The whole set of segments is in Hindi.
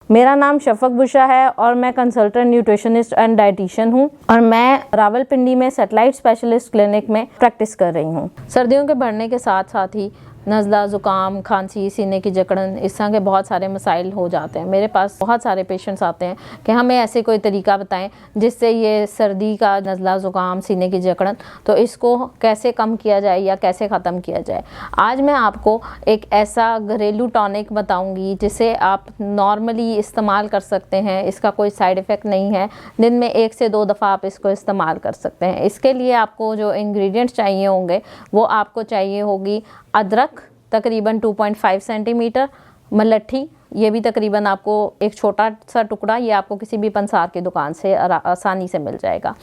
मेरा नाम शफक बुशा है और मैं कंसल्टेंट न्यूट्रिशनिस्ट एंड डाइटिशियन हूँ और मैं रावलपिंडी में सैटेलाइट स्पेशलिस्ट क्लिनिक में प्रैक्टिस कर रही हूँ। सर्दियों के बढ़ने के साथ साथ ही नज़ला, ज़ुकाम, खांसी, सीने की जकड़न, इस तरह के बहुत सारे मसाइल हो जाते हैं। मेरे पास बहुत सारे पेशेंट्स आते हैं कि हमें ऐसे कोई तरीका बताएं जिससे ये सर्दी का नज़ला, ज़ुकाम, सीने की जकड़न, तो इसको कैसे कम किया जाए या कैसे ख़त्म किया जाए। आज मैं आपको एक ऐसा घरेलू टॉनिक बताऊंगी जिसे आप नॉर्मली इस्तेमाल कर सकते हैं। इसका कोई साइड इफ़ेक्ट नहीं है। दिन में 1 से 2 दफ़ा आप इसको इस्तेमाल कर सकते हैं। इसके लिए आपको जो इंग्रेडिएंट्स चाहिए होंगे वो आपको चाहिए होगी अदरक तकरीबन 2.5 सेंटीमीटर, मलट्ठी ये भी तकरीबन आपको एक छोटा सा टुकड़ा, ये आपको किसी भी पंसार की दुकान से आसानी से मिल जाएगा।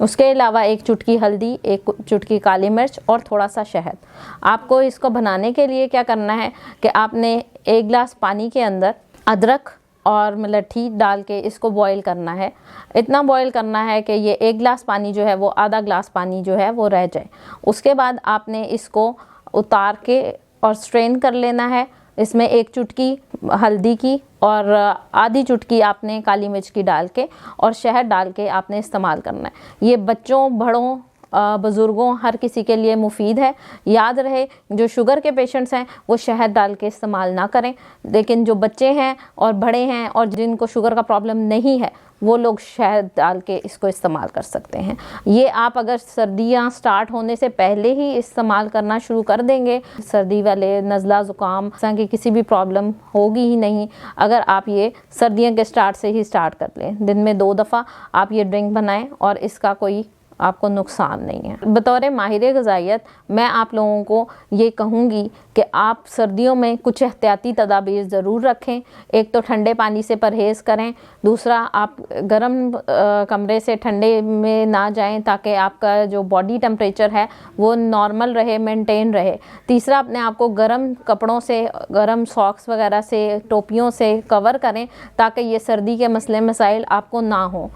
उसके अलावा 1 चुटकी हल्दी, 1 चुटकी काली मिर्च और थोड़ा सा शहद। आपको इसको बनाने के लिए क्या करना है कि आपने 1 गिलास पानी के अंदर अदरक और मलट्ठी डाल के इसको बॉईल करना है। इतना बॉईल करना है कि ये 1 गिलास पानी जो है वो आधा गिलास पानी जो है वो रह जाए। उसके बाद आपने इसको उतार के और स्ट्रेन कर लेना है। इसमें 1 चुटकी हल्दी की और आधी चुटकी आपने काली मिर्च की डाल के और शहद डाल के आपने इस्तेमाल करना है। ये बच्चों, बड़ों, बुज़ुर्गों, हर किसी के लिए मुफीद है। याद रहे, जो शुगर के पेशेंट्स हैं वो शहद डाल के इस्तेमाल ना करें, लेकिन जो बच्चे हैं और बड़े हैं और जिनको शुगर का प्रॉब्लम नहीं है वो लोग शहद डाल के इसको इस्तेमाल कर सकते हैं। ये आप अगर सर्दियाँ स्टार्ट होने से पहले ही इस्तेमाल करना शुरू कर देंगे, सर्दी वाले नज़ला, ज़ुकाम की किसी भी प्रॉब्लम होगी ही नहीं अगर आप ये सर्दियों के स्टार्ट से ही स्टार्ट कर लें। दिन में 2 दफ़ा आप ये ड्रिंक बनाएं और इसका कोई आपको नुकसान नहीं है। बतौर माहिर ग़िज़ाइयत मैं आप लोगों को ये कहूँगी कि आप सर्दियों में कुछ एहतियाती तदाबीर ज़रूर रखें। एक तो ठंडे पानी से परहेज़ करें, दूसरा आप गर्म कमरे से ठंडे में ना जाएं ताकि आपका जो बॉडी टेम्परेचर है वो नॉर्मल रहे, मेंटेन रहे। तीसरा, अपने आप को गर्म कपड़ों से, गर्म सॉक्स वगैरह से, टोपियों से कवर करें ताकि ये सर्दी के मसले मसाइल आपको ना हो।